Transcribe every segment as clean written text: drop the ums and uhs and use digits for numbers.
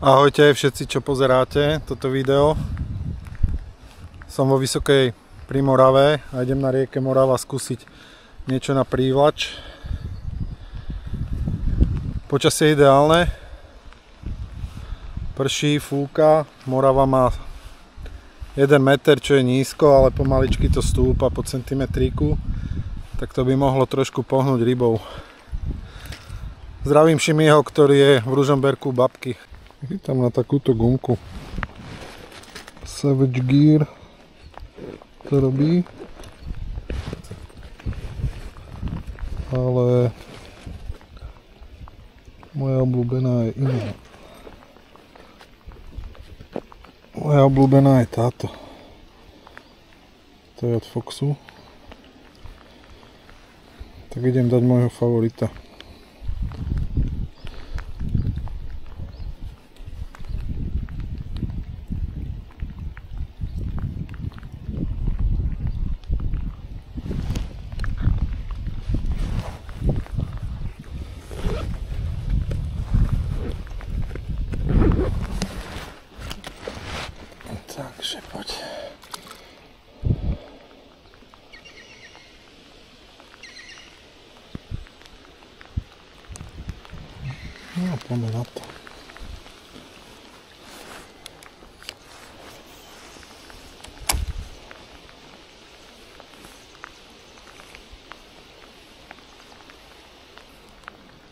Ahojte všetci, čo pozeráte toto video. Som vo Vysokej pri Morave a idem na rieke Morava skúsiť niečo na prívlač. Počasie je ideálne. Prší, fúka, Morava má 1 meter, čo je nízko, ale pomaličky to stúpa po centimetríku. Tak to by mohlo trošku pohnúť rybou. Zdravím Šimieho, ktorý je v Ružomberku u babky. Chytám na takúto gumku. Savage Gear to robí. Ale moja obľúbená je iná. Moja obľúbená je táto. To je od Foxu. Tak idem dať môjho favorita. Takže poď. No, poďme na to.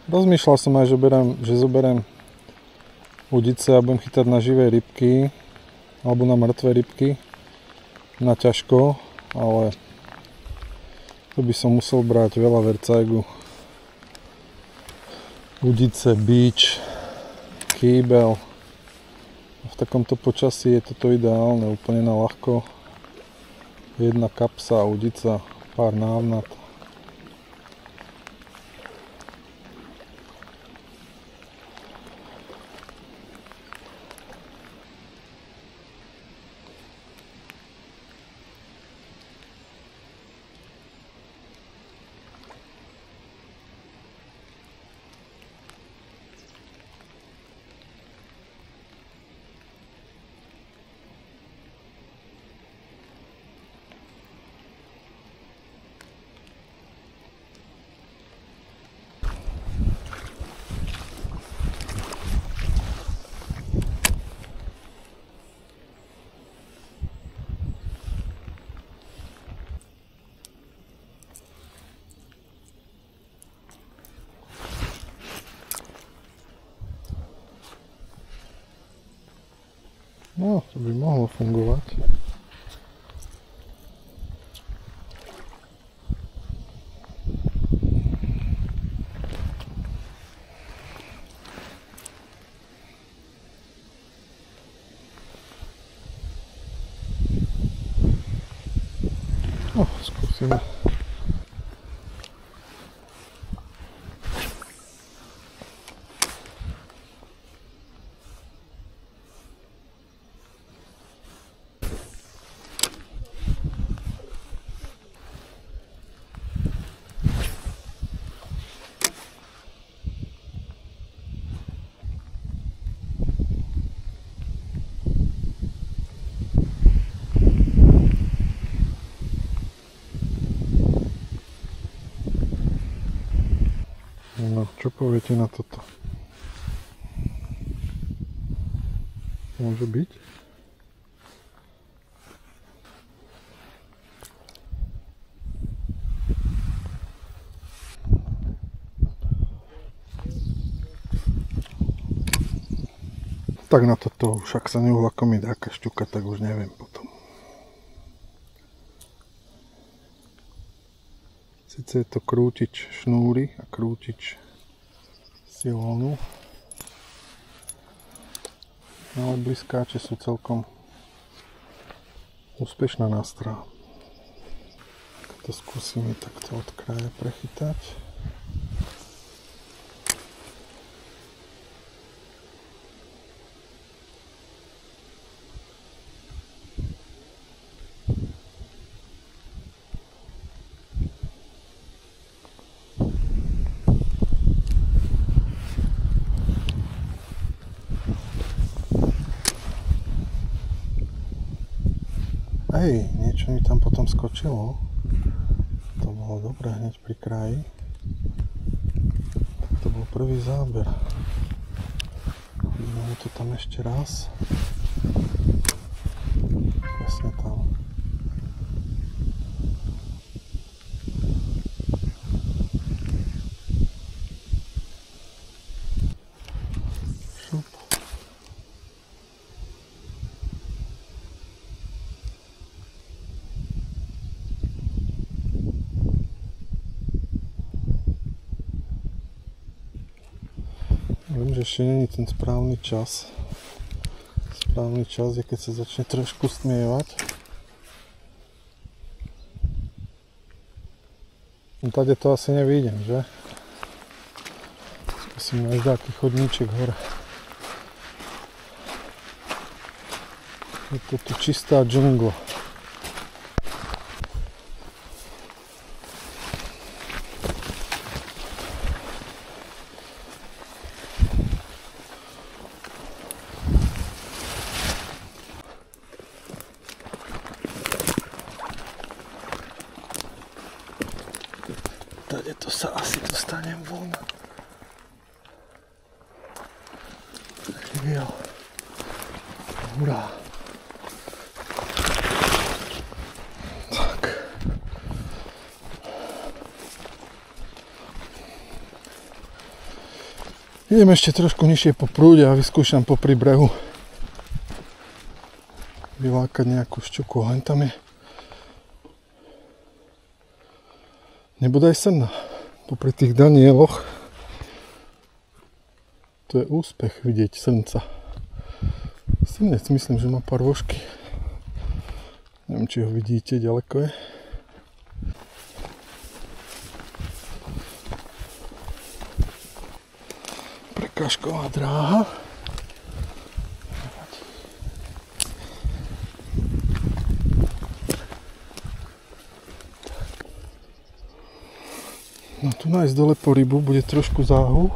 Rozmýšľal som aj, že zoberiem udice a budem chytať na živé rybky alebo na mŕtve rybky, na ťažko, ale to by som musel brať veľa vercajgu. Udice, bič, kýbel. V takomto počasí je toto ideálne, úplne na ľahko. 1 kapsa, udica, pár návnat. No, to by mohlo fungovať. No, skúsime. No, čo poviete na toto? Môže byť? Tak na toto už, ak sa neuhlakomí dáka šťuka, tak už neviem potom. Sice je to krútič šnúry a krútič silónu, ale bliskáče sú celkom úspešná nástroj. To skúsime takto od kraja prechytať. Hej, niečo mi tam potom skočilo. To bolo dobré hneď pri kraji. To bol prvý záber. Vidíme to tam ešte raz. Presne tam. Šup. Viem, že ešte nie je ten správny čas. Správny čas je, keď sa začne trošku stmievať. No tady to asi nevidím, že? Skúsim nájsť taký chodníček hore. Je to tu čistá džungla. Tady to sa asi dostanem von. Jo. Hurá. Tak. Idem ešte trošku nižšie po prúde a vyskúšam popri brehu vylákať nejakú šťuku. Len tam je nebodaj srna. Popri tých danieloch to je úspech vidieť srnca. Srnec myslím, že má pár rožky. Neviem, či ho vidíte, ďaleko je. Prekážková dráha. No tu nájsť dole po rybu bude trošku záhu.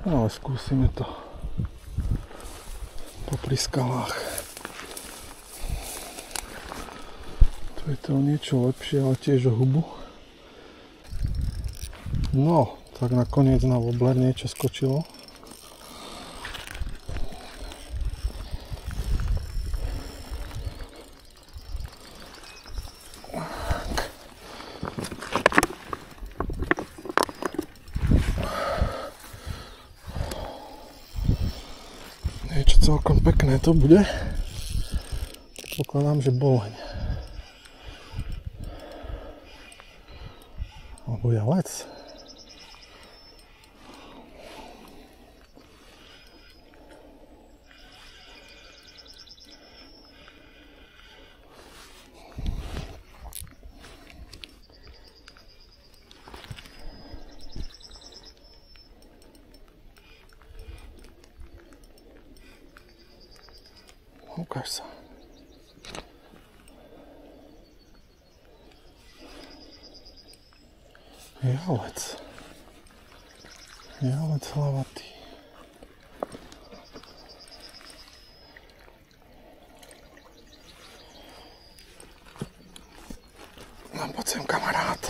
Ale skúsime to popri skalách. Tu je to niečo lepšie, ale tiež o hubu. No, tak nakoniec na wobbler niečo skočilo. Niečo celkom pekné to bude. Pokladám, že boleň. Alebo jalec. Ukáž sa. Jalec. Jalec hlavatý. No poď sem, kamarát.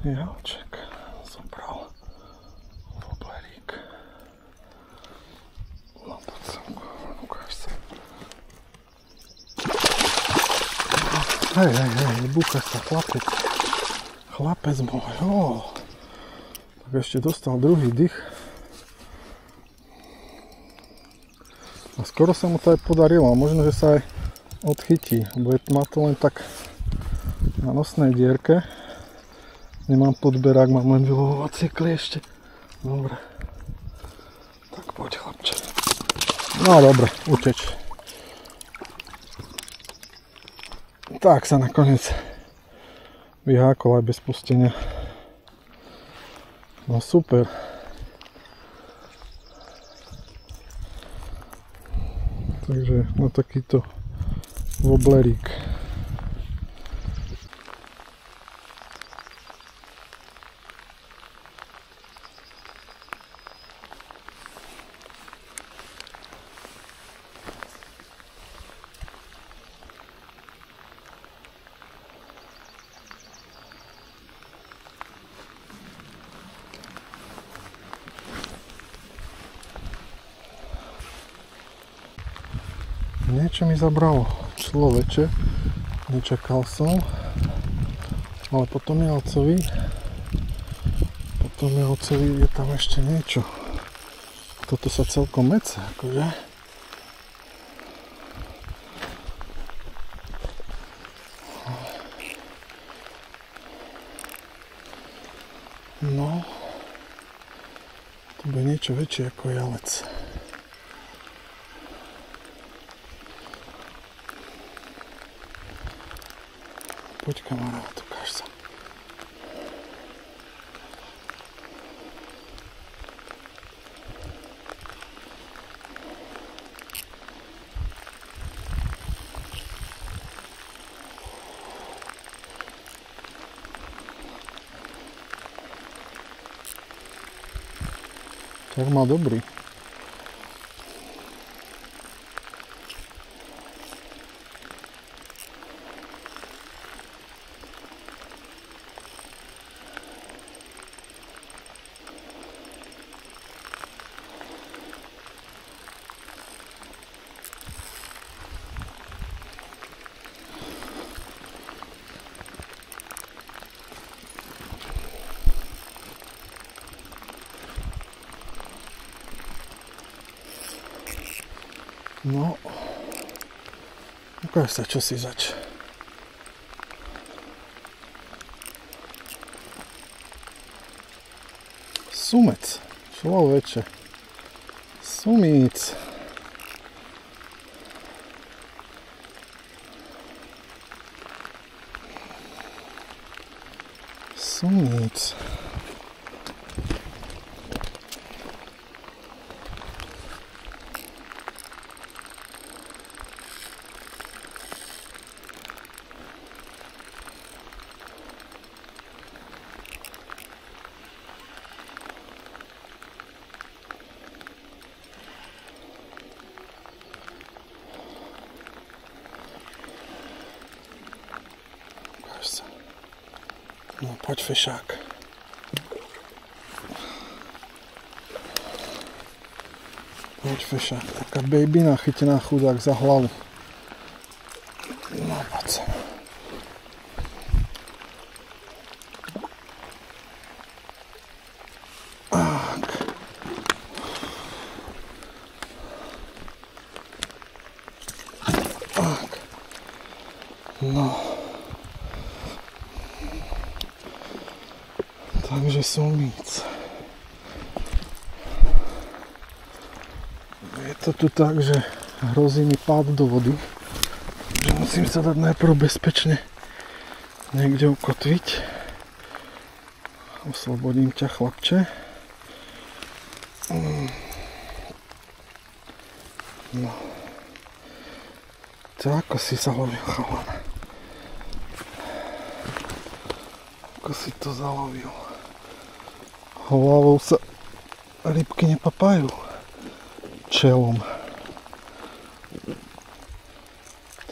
Jalček zobral wobblerík. No poď sem, ukáž sa. Hej, búcha sa, chlapec. Chlapec môj, Tak ešte dostal druhý dých. A skoro sa mu to aj podarilo, možno, že sa aj odchytí, lebo má to len tak na nosnej dierke. Nemám podberák, mám len vylovovacie kliešte. Dobre. Tak poď, chlapče. No dobre, uteč. Tak sa nakoniec vyhákol aj bez pustenia. No super. Takže na takýto woblerík. Niečo mi zabralo človeče, nečakal som, ale potom je tam ešte niečo. Toto sa celkom mece, akože. No, to bude niečo väčšie ako jalec. Poď kamarát, ukáž sa. Tak má dobrý. No, ukáž sa, čo si zač. Sumec, človeče. Sumíc. Sumíc. No, poď fešák. Poď fešák. Taká bejbina chytená chudák za hlavu. No, poď sa. Tak. No. Takže sumíc. Je to tu tak, že hrozí mi pád do vody. Že musím sa dať najprv bezpečne niekde ukotviť. Oslobodím ťa, chlapče. No. To ako si sa lovil, chalan? Ako si to zalovil? Hlavou sa rybky nepapájú. Čelom.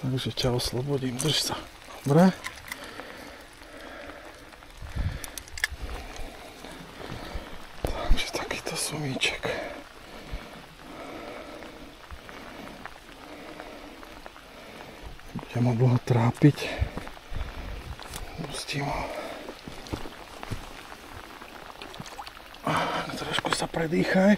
Takže ťa oslobodím. Drž sa. Dobre? Takže takýto sumíček. Budem ho dlho trápiť. Pustím ho. Trošku sa predýchaj.